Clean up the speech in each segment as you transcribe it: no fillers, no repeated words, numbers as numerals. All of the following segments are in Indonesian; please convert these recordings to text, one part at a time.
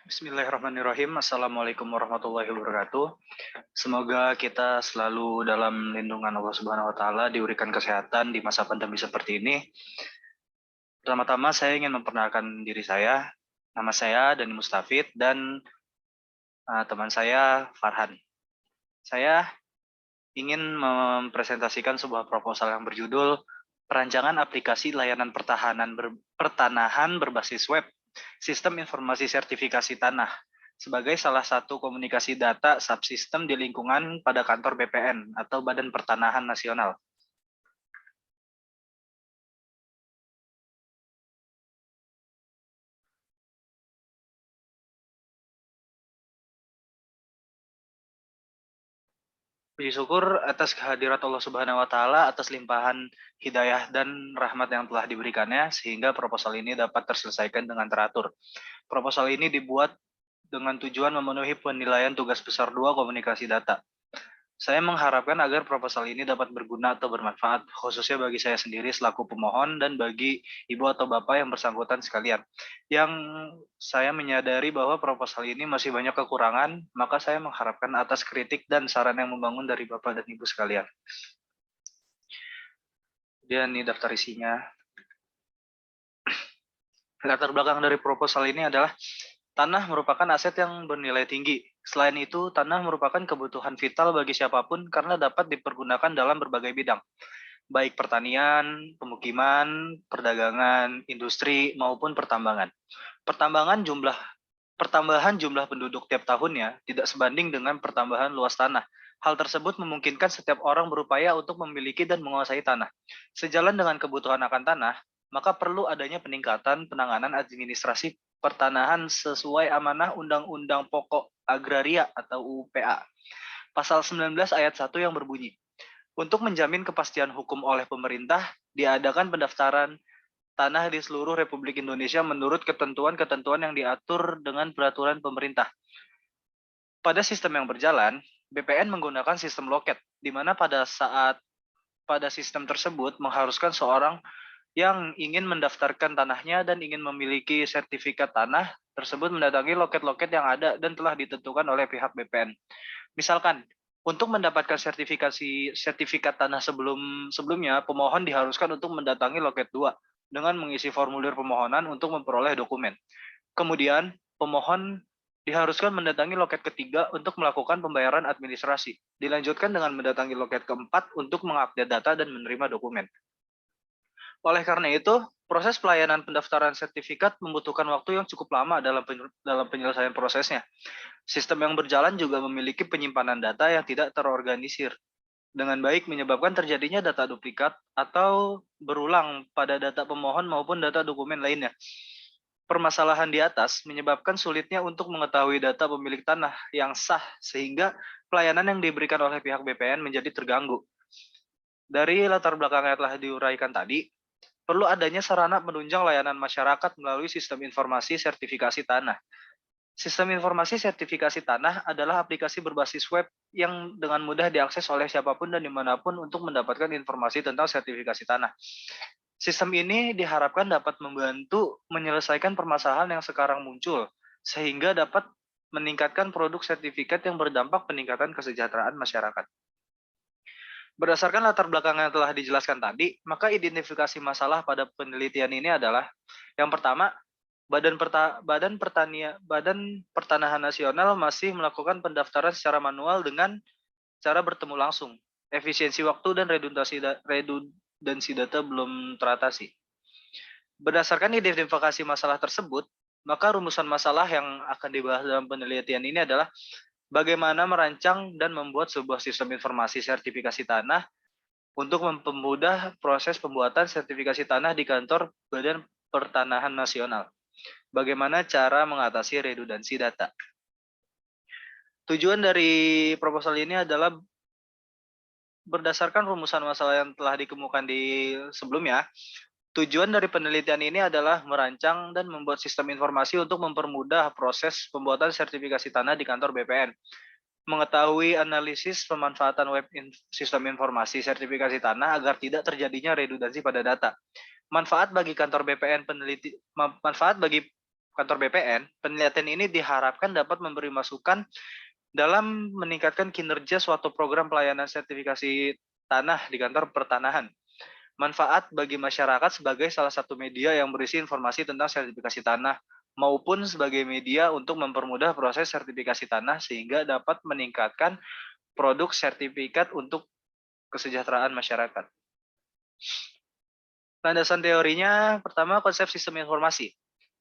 Bismillahirrahmanirrahim. Assalamualaikum warahmatullahi wabarakatuh. Semoga kita selalu dalam lindungan Allah Subhanahu wa taala, diberikan kesehatan di masa pandemi seperti ini. Pertama-tama saya ingin memperkenalkan diri saya. Nama saya Dani Mustafid dan teman saya Farhan. Saya ingin mempresentasikan sebuah proposal yang berjudul Perancangan Aplikasi Layanan Pertanahan Berbasis Web, Sistem Informasi Sertifikasi Tanah, sebagai salah satu komunikasi data subsistem di lingkungan pada kantor BPN atau Badan Pertanahan Nasional. Puji syukur atas kehadirat Allah Subhanahu wa taala, atas limpahan hidayah dan rahmat yang telah diberikannya sehingga proposal ini dapat terselesaikan dengan teratur. Proposal ini dibuat dengan tujuan memenuhi penilaian tugas besar 2 komunikasi data. Saya mengharapkan agar proposal ini dapat berguna atau bermanfaat, khususnya bagi saya sendiri selaku pemohon dan bagi ibu atau bapak yang bersangkutan sekalian. Yang saya menyadari bahwa proposal ini masih banyak kekurangan, maka saya mengharapkan atas kritik dan saran yang membangun dari bapak dan ibu sekalian. Kemudian ini daftar isinya. Latar belakang dari proposal ini adalah tanah merupakan aset yang bernilai tinggi. Selain itu, tanah merupakan kebutuhan vital bagi siapapun karena dapat dipergunakan dalam berbagai bidang, baik pertanian, pemukiman, perdagangan, industri, maupun pertambangan. Pertambahan jumlah penduduk tiap tahunnya tidak sebanding dengan pertambahan luas tanah. Hal tersebut memungkinkan setiap orang berupaya untuk memiliki dan menguasai tanah. Sejalan dengan kebutuhan akan tanah, maka perlu adanya peningkatan penanganan administrasi pertanahan sesuai amanah Undang-Undang Pokok Agraria atau UPA. Pasal 19 ayat 1 yang berbunyi, untuk menjamin kepastian hukum oleh pemerintah, diadakan pendaftaran tanah di seluruh Republik Indonesia menurut ketentuan-ketentuan yang diatur dengan peraturan pemerintah. Pada sistem yang berjalan, BPN menggunakan sistem loket, di mana pada sistem tersebut mengharuskan seorang yang ingin mendaftarkan tanahnya dan ingin memiliki sertifikat tanah tersebut mendatangi loket-loket yang ada dan telah ditentukan oleh pihak BPN. Misalkan, untuk mendapatkan sertifikat tanah sebelumnya, pemohon diharuskan untuk mendatangi loket 2 dengan mengisi formulir permohonan untuk memperoleh dokumen. Kemudian, pemohon diharuskan mendatangi loket ketiga untuk melakukan pembayaran administrasi. Dilanjutkan dengan mendatangi loket keempat untuk mengupdate data dan menerima dokumen. Oleh karena itu, proses pelayanan pendaftaran sertifikat membutuhkan waktu yang cukup lama dalam penyelesaian prosesnya. Sistem yang berjalan juga memiliki penyimpanan data yang tidak terorganisir dengan baik, menyebabkan terjadinya data duplikat atau berulang pada data pemohon maupun data dokumen lainnya. Permasalahan di atas menyebabkan sulitnya untuk mengetahui data pemilik tanah yang sah, sehingga pelayanan yang diberikan oleh pihak BPN menjadi terganggu. Dari latar belakang yang telah diuraikan tadi, perlu adanya sarana penunjang layanan masyarakat melalui sistem informasi sertifikasi tanah. Sistem informasi sertifikasi tanah adalah aplikasi berbasis web yang dengan mudah diakses oleh siapapun dan dimanapun untuk mendapatkan informasi tentang sertifikasi tanah. Sistem ini diharapkan dapat membantu menyelesaikan permasalahan yang sekarang muncul, sehingga dapat meningkatkan produk sertifikat yang berdampak peningkatan kesejahteraan masyarakat. Berdasarkan latar belakang yang telah dijelaskan tadi, maka identifikasi masalah pada penelitian ini adalah, yang pertama, Badan Pertanahan Nasional masih melakukan pendaftaran secara manual dengan cara bertemu langsung. Efisiensi waktu dan redundansi data belum teratasi. Berdasarkan identifikasi masalah tersebut, maka rumusan masalah yang akan dibahas dalam penelitian ini adalah bagaimana merancang dan membuat sebuah sistem informasi sertifikasi tanah untuk mempermudah proses pembuatan sertifikasi tanah di kantor Badan Pertanahan Nasional. Bagaimana cara mengatasi redundansi data. Tujuan dari proposal ini adalah berdasarkan rumusan masalah yang telah dikemukakan di sebelumnya. Tujuan dari penelitian ini adalah merancang dan membuat sistem informasi untuk mempermudah proses pembuatan sertifikasi tanah di kantor BPN. Mengetahui analisis pemanfaatan web sistem informasi sertifikasi tanah agar tidak terjadinya redundansi pada data. Manfaat bagi kantor BPN kantor BPN, penelitian ini diharapkan dapat memberi masukan dalam meningkatkan kinerja suatu program pelayanan sertifikasi tanah di kantor pertanahan. Manfaat bagi masyarakat sebagai salah satu media yang berisi informasi tentang sertifikasi tanah maupun sebagai media untuk mempermudah proses sertifikasi tanah sehingga dapat meningkatkan produk sertifikat untuk kesejahteraan masyarakat. Landasan teorinya, pertama konsep sistem informasi.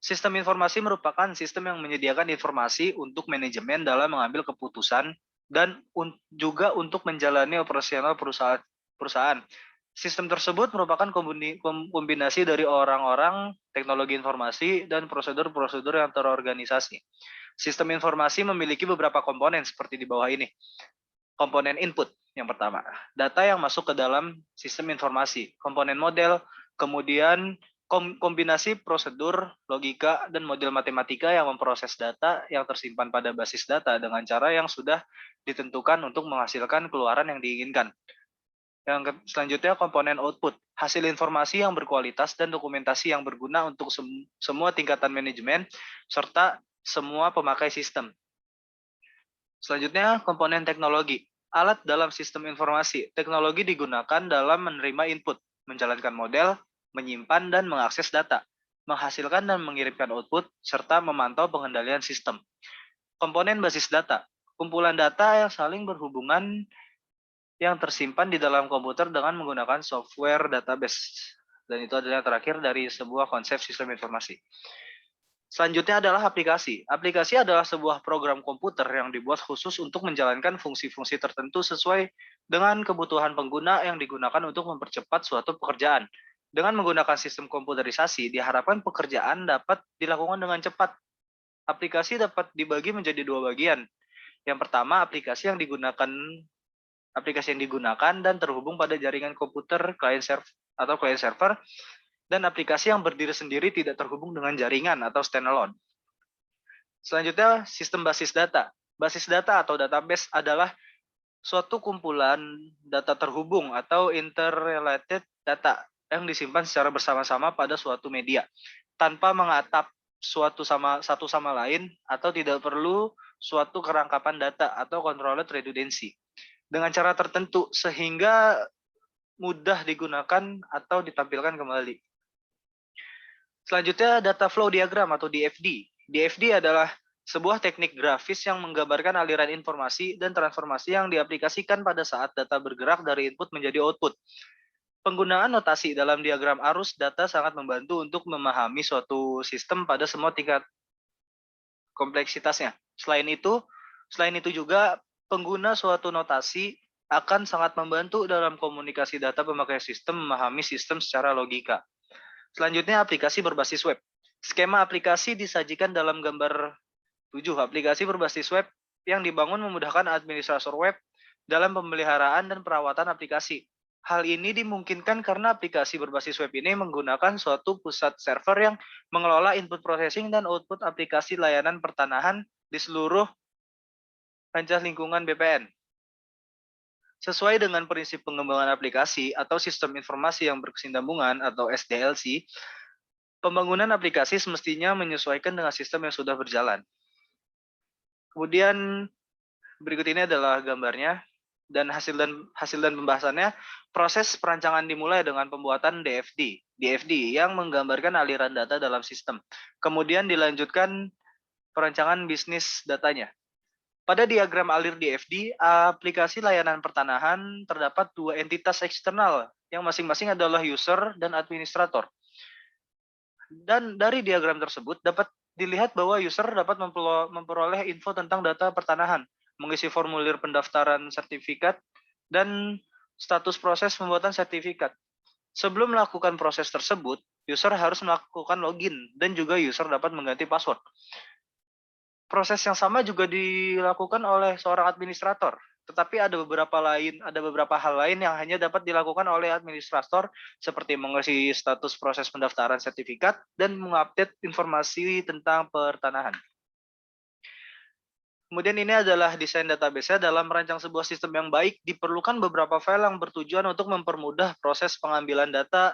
Sistem informasi merupakan sistem yang menyediakan informasi untuk manajemen dalam mengambil keputusan dan juga untuk menjalani operasional perusahaan. Sistem tersebut merupakan kombinasi dari orang-orang, teknologi informasi, dan prosedur-prosedur yang terorganisasi. Sistem informasi memiliki beberapa komponen seperti di bawah ini. Komponen input yang pertama, data yang masuk ke dalam sistem informasi, komponen model, kemudian kombinasi prosedur, logika, dan model matematika yang memproses data yang tersimpan pada basis data dengan cara yang sudah ditentukan untuk menghasilkan keluaran yang diinginkan. Yang selanjutnya komponen output, hasil informasi yang berkualitas dan dokumentasi yang berguna untuk semua tingkatan manajemen serta semua pemakai sistem. Selanjutnya komponen teknologi, alat dalam sistem informasi. Teknologi digunakan dalam menerima input, menjalankan model, menyimpan dan mengakses data, menghasilkan dan mengirimkan output, serta memantau pengendalian sistem. Komponen basis data, kumpulan data yang saling berhubungan yang tersimpan di dalam komputer dengan menggunakan software database. Dan itu adalah yang terakhir dari sebuah konsep sistem informasi. Selanjutnya adalah aplikasi. Aplikasi adalah sebuah program komputer yang dibuat khusus untuk menjalankan fungsi-fungsi tertentu sesuai dengan kebutuhan pengguna yang digunakan untuk mempercepat suatu pekerjaan. Dengan menggunakan sistem komputerisasi, diharapkan pekerjaan dapat dilakukan dengan cepat. Aplikasi dapat dibagi menjadi dua bagian. Yang pertama, aplikasi yang digunakan dan terhubung pada jaringan komputer client server dan aplikasi yang berdiri sendiri tidak terhubung dengan jaringan atau standalone. Selanjutnya, sistem basis data. Basis data atau database adalah suatu kumpulan data terhubung atau interrelated data yang disimpan secara bersama-sama pada suatu media tanpa mengatap satu sama lain atau tidak perlu suatu kerangkapan data atau controlled redundancy dengan cara tertentu sehingga mudah digunakan atau ditampilkan kembali. Selanjutnya data flow diagram atau DFD. DFD adalah sebuah teknik grafis yang menggambarkan aliran informasi dan transformasi yang diaplikasikan pada saat data bergerak dari input menjadi output. Penggunaan notasi dalam diagram arus data sangat membantu untuk memahami suatu sistem pada semua tingkat kompleksitasnya. Selain itu juga pengguna suatu notasi akan sangat membantu dalam komunikasi data pemakai sistem memahami sistem secara logika. Selanjutnya aplikasi berbasis web. Skema aplikasi disajikan dalam gambar 7. Aplikasi berbasis web yang dibangun memudahkan administrator web dalam pemeliharaan dan perawatan aplikasi. Hal ini dimungkinkan karena aplikasi berbasis web ini menggunakan suatu pusat server yang mengelola input processing dan output aplikasi layanan pertanahan di seluruh kancah lingkungan BPN. Sesuai dengan prinsip pengembangan aplikasi atau sistem informasi yang berkesinambungan atau SDLC, pembangunan aplikasi semestinya menyesuaikan dengan sistem yang sudah berjalan. Kemudian berikut ini adalah gambarnya dan hasil dan pembahasannya. Proses perancangan dimulai dengan pembuatan DFD yang menggambarkan aliran data dalam sistem. Kemudian dilanjutkan perancangan bisnis datanya. Pada diagram alir DFD, aplikasi layanan pertanahan terdapat dua entitas eksternal yang masing-masing adalah user dan administrator. Dan dari diagram tersebut dapat dilihat bahwa user dapat memperoleh info tentang data pertanahan, mengisi formulir pendaftaran sertifikat, dan status proses pembuatan sertifikat. Sebelum melakukan proses tersebut, user harus melakukan login dan juga user dapat mengganti password. Proses yang sama juga dilakukan oleh seorang administrator, tetapi ada beberapa hal lain yang hanya dapat dilakukan oleh administrator seperti mengisi status proses pendaftaran sertifikat dan mengupdate informasi tentang pertanahan. Kemudian ini adalah desain database. Dalam merancang sebuah sistem yang baik, diperlukan beberapa file yang bertujuan untuk mempermudah proses pengambilan data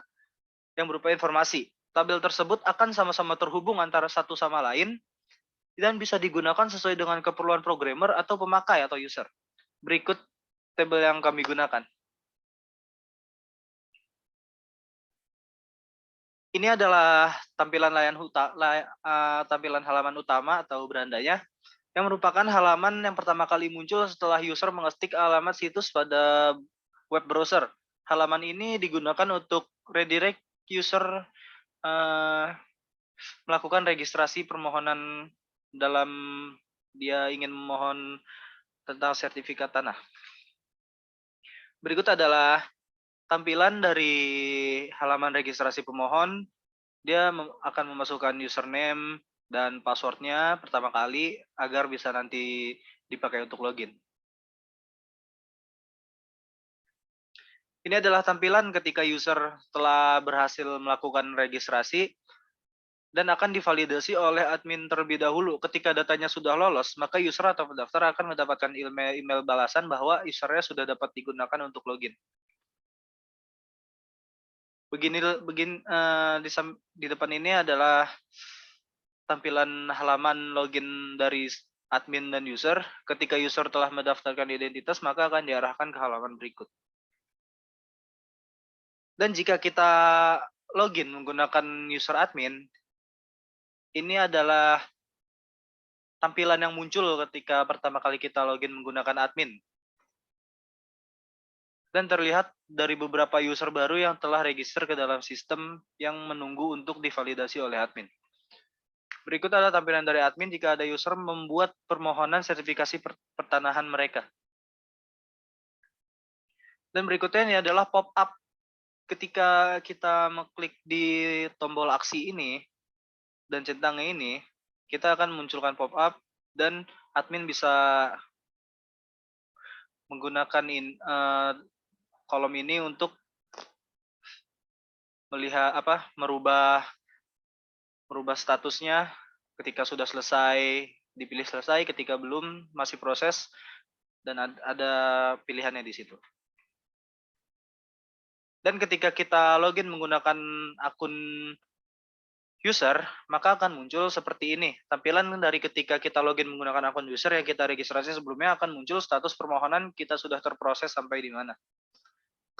yang berupa informasi. Tabel tersebut akan sama-sama terhubung antara satu sama lain dan bisa digunakan sesuai dengan keperluan programmer atau pemakai atau user. Berikut tabel yang kami gunakan. Ini adalah tampilan tampilan halaman utama atau berandanya yang merupakan halaman yang pertama kali muncul setelah user mengetik alamat situs pada web browser. Halaman ini digunakan untuk redirect user melakukan registrasi permohonan dalam dia ingin memohon tentang sertifikat tanah. Berikut adalah tampilan dari halaman registrasi pemohon. Dia akan memasukkan username dan passwordnya pertama kali agar bisa nanti dipakai untuk login. Ini adalah tampilan ketika user telah berhasil melakukan registrasi dan akan divalidasi oleh admin terlebih dahulu. Ketika datanya sudah lolos, maka user atau pendaftar akan mendapatkan email balasan bahwa usernya sudah dapat digunakan untuk login. Di depan ini adalah tampilan halaman login dari admin dan user. Ketika user telah mendaftarkan identitas, maka akan diarahkan ke halaman berikut. Dan jika kita login menggunakan user admin, ini adalah tampilan yang muncul ketika pertama kali kita login menggunakan admin. Dan terlihat dari beberapa user baru yang telah register ke dalam sistem yang menunggu untuk divalidasi oleh admin. Berikut adalah tampilan dari admin jika ada user membuat permohonan sertifikasi pertanahan mereka. Dan berikutnya ini adalah pop-up. Ketika kita mengklik di tombol aksi ini dan centangnya ini, kita akan munculkan pop-up dan admin bisa menggunakan kolom ini untuk melihat merubah statusnya ketika sudah selesai, dipilih selesai, ketika belum masih proses, dan ada pilihannya di situ. Dan ketika kita login menggunakan akun user, maka akan muncul seperti ini. Tampilan dari ketika kita login menggunakan akun user yang kita registrasi sebelumnya akan muncul status permohonan kita sudah terproses sampai di mana.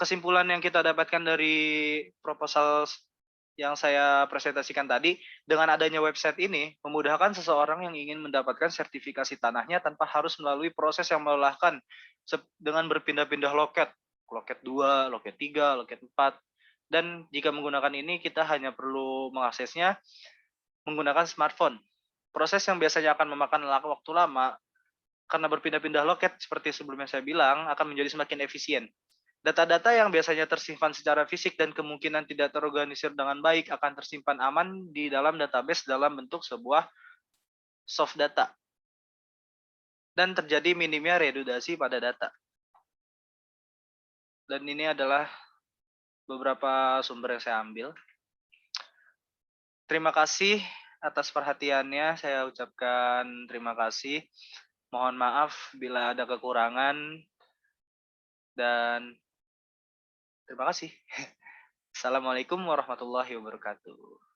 Kesimpulan yang kita dapatkan dari proposal yang saya presentasikan tadi, dengan adanya website ini, memudahkan seseorang yang ingin mendapatkan sertifikasi tanahnya tanpa harus melalui proses yang melelahkan dengan berpindah-pindah loket 2, loket 3, loket 4. Dan jika menggunakan ini, kita hanya perlu mengaksesnya menggunakan smartphone. Proses yang biasanya akan memakan waktu lama, karena berpindah-pindah loket seperti sebelumnya saya bilang, akan menjadi semakin efisien. Data-data yang biasanya tersimpan secara fisik dan kemungkinan tidak terorganisir dengan baik akan tersimpan aman di dalam database dalam bentuk sebuah soft data. Dan terjadi minimnya redundasi pada data. Dan ini adalah beberapa sumber yang saya ambil. Terima kasih atas perhatiannya. Saya ucapkan terima kasih. Mohon maaf bila ada kekurangan. Dan terima kasih. Assalamualaikum warahmatullahi wabarakatuh.